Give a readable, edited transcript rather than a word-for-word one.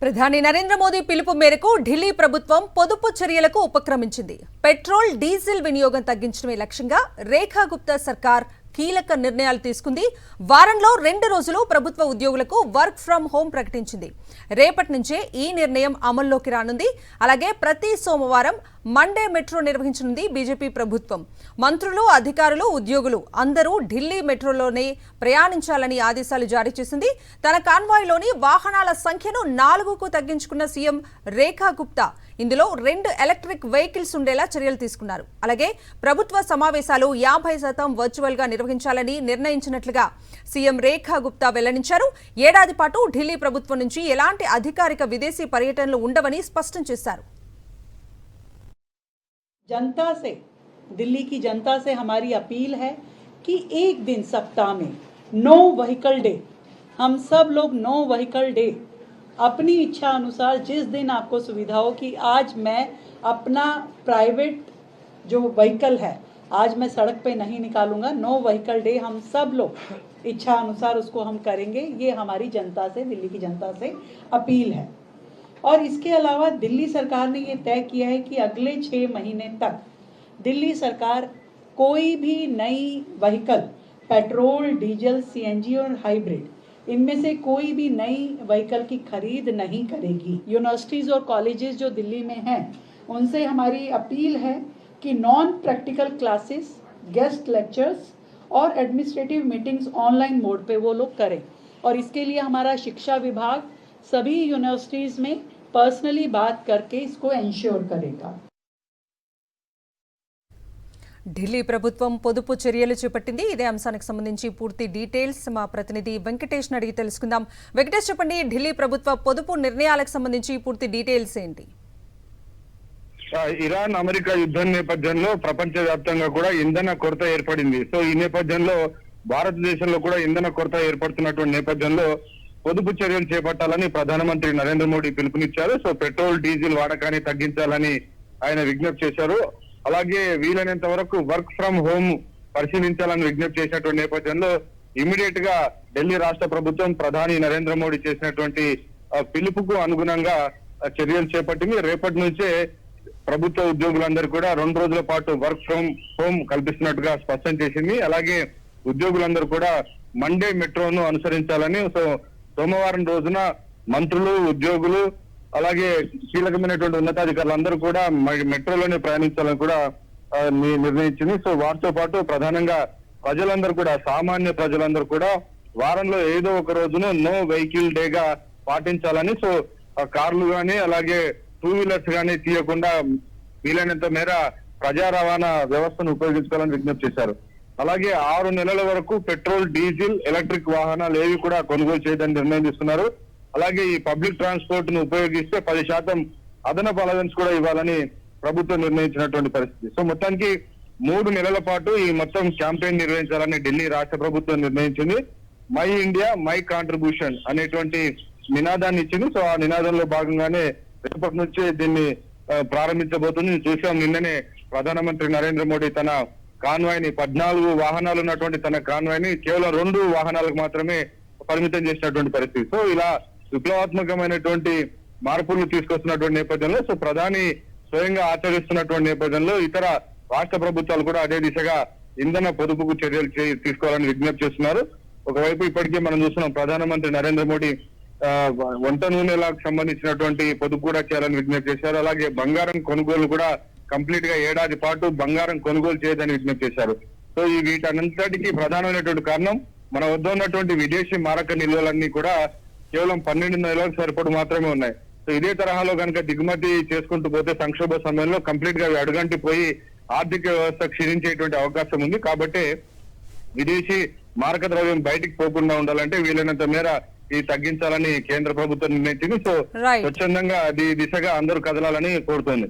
ప్రధాని నరేంద్ర మోదీ పిలుపు మేరకు ఢిల్లీ ప్రభుత్వం పొదుపు చర్యలకు ఉపక్రమించింది. పెట్రోల్, డీజిల్ వినియోగం తగ్గించడమే లక్ష్యంగా రేఖా గుప్తా సర్కార్ కీలక నిర్ణయాలు తీసుకుంది. వారంలో 2 రోజులు ప్రభుత్వ ఉద్యోగులకు వర్క్ ఫ్రం హోం ప్రకటించింది. రేపటి నుంచే ఈ నిర్ణయం అమల్లోకి రానుంది. అలాగే ప్రతి సోమవారం మండే మెట్రో నిర్వహించనుంది బీజేపీ ప్రభుత్వం. మంత్రులు, అధికారులు, ఉద్యోగులు అందరూ ఢిల్లీ మెట్రోలోనే ప్రయాణించాలని ఆదేశాలు జారీ చేసింది. తన కాన్వాయ్లోని వాహనాల సంఖ్యను 4కు తగ్గించుకున్న సీఎం రేఖా గుప్తా ఇందులో 2 ఎలక్ట్రిక్ వెహికల్స్ ఉండేలా చర్యలు తీసుకున్నారు. అలాగే ప్రభుత్వ సమావేశాలు 50% వర్చువల్ గా నిర్వహించాలని నిర్ణయించినట్లుగా సీఎం రేఖా గుప్తా వెల్లడించారు. ఏడాది పాటు ఢిల్లీ ప్రభుత్వం నుంచి ఎలాంటి అధికారిక విదేశీ పర్యటనలు ఉండవని స్పష్టం చేశారు. जनता से, दिल्ली की जनता से हमारी अपील है कि एक दिन सप्ताह में नो व्हीकल डे, हम सब लोग नो व्हीकल डे अपनी इच्छा अनुसार जिस दिन आपको सुविधा हो कि आज मैं अपना प्राइवेट जो व्हीकल है आज मैं सड़क पे नहीं निकालूंगा, नो व्हीकल डे हम सब लोग इच्छा अनुसार उसको हम करेंगे। ये हमारी जनता से, दिल्ली की जनता से अपील है। और इसके अलावा दिल्ली सरकार ने ये तय किया है कि अगले 6 महीने तक दिल्ली सरकार कोई भी नई व्हीकल, पेट्रोल, डीजल, सीएनजी और हाइब्रिड, इनमें से कोई भी नई व्हीकल की खरीद नहीं करेगी। यूनिवर्सिटीज़ और कॉलेजेस जो दिल्ली में हैं उनसे हमारी अपील है कि non practical classes, guest lectures और एडमिनिस्ट्रेटिव मीटिंग्स ऑनलाइन मोड पे वो लोग करें। और इसके लिए हमारा शिक्षा विभाग सभी यूनिवर्सिटीज़ में पर्सनली बात करके इसको एंश्योर करेगा। ఢిల్లీ ప్రభుత్వం పొదుపు చర్యలు చేపట్టింది. ఇదే అంశానికి సంబంధించి పూర్తి డీటెయిల్స్ మా ప్రతినిధి వెంకటేష్ అడిగి తెలుసుకుందాం. వెంకటేష్, చెప్పండి, ఢిల్లీ ప్రభుత్వ పొదుపు నిర్ణయాలకు సంబంధించి పూర్తి డీటెయిల్స్ ఏంటి? ఇరాన్ అమెరికా యుద్ధం నేపథ్యంలో ప్రపంచవ్యాప్తంగా కూడా ఇంధన కొరత ఏర్పడింది. సో ఈ నేపథ్యంలో భారతదేశంలో కూడా ఇంధన కొరత ఏర్పడుతున్నటువంటి నేపథ్యంలో పొదుపు చర్యలు చేపట్టాలని ప్రధానమంత్రి నరేంద్ర మోడీ పిలుపునిచ్చారు. సో పెట్రోల్, డీజిల్ వాడకాన్ని తగ్గించాలని ఆయన విజ్ఞప్తి చేశారు. అలాగే వీలైనంత వరకు వర్క్ ఫ్రం హోమ్ పరిశీలించాలని విజ్ఞప్తి చేసినటువంటి నేపథ్యంలో ఇమీడియట్ గా ఢిల్లీ రాష్ట్ర ప్రభుత్వం ప్రధాని నరేంద్ర మోడీ చేసినటువంటి పిలుపుకు అనుగుణంగా చర్యలు చేపట్టింది. రేపటి నుంచే ప్రభుత్వ ఉద్యోగులందరూ కూడా 2 రోజుల పాటు వర్క్ ఫ్రం హోమ్ కల్పిస్తున్నట్టుగా స్పష్టం చేసింది. అలాగే ఉద్యోగులందరూ కూడా మండే మెట్రోను అనుసరించాలని, సో సోమవారం రోజున మంత్రులు, ఉద్యోగులు అలాగే కీలకమైనటువంటి ఉన్నతాధికారులు అందరూ కూడా మెట్రోలోనే ప్రయాణించాలని కూడా నిర్ణయించింది. సో వారితో పాటు ప్రధానంగా ప్రజలందరూ కూడా, సామాన్య ప్రజలందరూ కూడా వారంలో ఏదో ఒక రోజును నో వెహికల్ డేగా పాటించాలని, సో కార్లు కానీ అలాగే 2 వీలర్స్ కానీ తీయకుండా వీలైనంత మేర ప్రజా రవాణా వ్యవస్థను ఉపయోగించుకోవాలని విజ్ఞప్తి చేశారు. అలాగే 6 నెలల వరకు పెట్రోల్, డీజిల్, ఎలక్ట్రిక్ వాహనాలు ఏవి కూడా కొనుగోలు చేయడానికి నిర్ణయం తీసుకున్నారు. అలాగే ఈ పబ్లిక్ ట్రాన్స్పోర్ట్ ను ఉపయోగిస్తే 10% అదనపు అలవెన్స్ కూడా ఇవ్వాలని ప్రభుత్వం నిర్ణయించినటువంటి పరిస్థితి. సో మొత్తానికి 3 నెలల పాటు ఈ మొత్తం క్యాంపెయిన్ నిర్వహించాలని ఢిల్లీ రాష్ట్ర ప్రభుత్వం నిర్ణయించింది. మై ఇండియా మై కాంట్రిబ్యూషన్ అనేటువంటి నినాదాన్ని ఇచ్చింది. సో ఆ నినాదంలో భాగంగానే రేపటి నుంచే దీన్ని ప్రారంభించబోతుంది. చూసాం, నిన్ననే ప్రధానమంత్రి నరేంద్ర మోడీ తన కాన్వాయ్ ని 14 వాహనాలు ఉన్నటువంటి తన కాన్వాయ్ ని కేవలం 2 వాహనాలకు మాత్రమే పరిమితం చేసినటువంటి పరిస్థితి. సో ఇలా విప్లవాత్మకమైనటువంటి మార్పులు తీసుకొస్తున్నటువంటి నేపథ్యంలో, సో ప్రధాని స్వయంగా ఆచరిస్తున్నటువంటి నేపథ్యంలో ఇతర రాష్ట్ర ప్రభుత్వాలు కూడా అదే దిశగా ఇంధన పొదుపుకు చర్యలు తీసుకోవాలని విజ్ఞప్తి చేస్తున్నారు. ఒకవైపు ఇప్పటికే మనం చూస్తున్నాం, ప్రధానమంత్రి నరేంద్ర మోడీ వంట నూనెలకు సంబంధించినటువంటి పొదుపు కూడా చేయాలని విజ్ఞప్తి చేశారు. అలాగే బంగారం కొనుగోలు కూడా కంప్లీట్ గా ఏడాది పాటు బంగారం కొనుగోలు చేయదని విజ్ఞప్తి చేశారు. సో ఈ వీటన్నిటికీ ప్రధానమైనటువంటి కారణం మన వద్ద ఉన్నటువంటి విదేశీ మారక నిల్వలన్నీ కూడా కేవలం 12 నెలలకు సరిపడు మాత్రమే ఉన్నాయి. సో ఇదే తరహాలో కనుక దిగుమతి చేసుకుంటూ పోతే సంక్షోభ సమయంలో కంప్లీట్ గా అడుగంటి పోయి ఆర్థిక వ్యవస్థ క్షీణించేటువంటి అవకాశం ఉంది. కాబట్టి విదేశీ మారక ద్రవ్యం బయటికి పోకుండా ఉండాలంటే వీలైనంత మేర ఇది తగ్గించాలని కేంద్ర ప్రభుత్వం నిర్ణయించింది. సో స్వచ్ఛందంగా దిశగా అందరూ కదలాలని కోరుతోంది.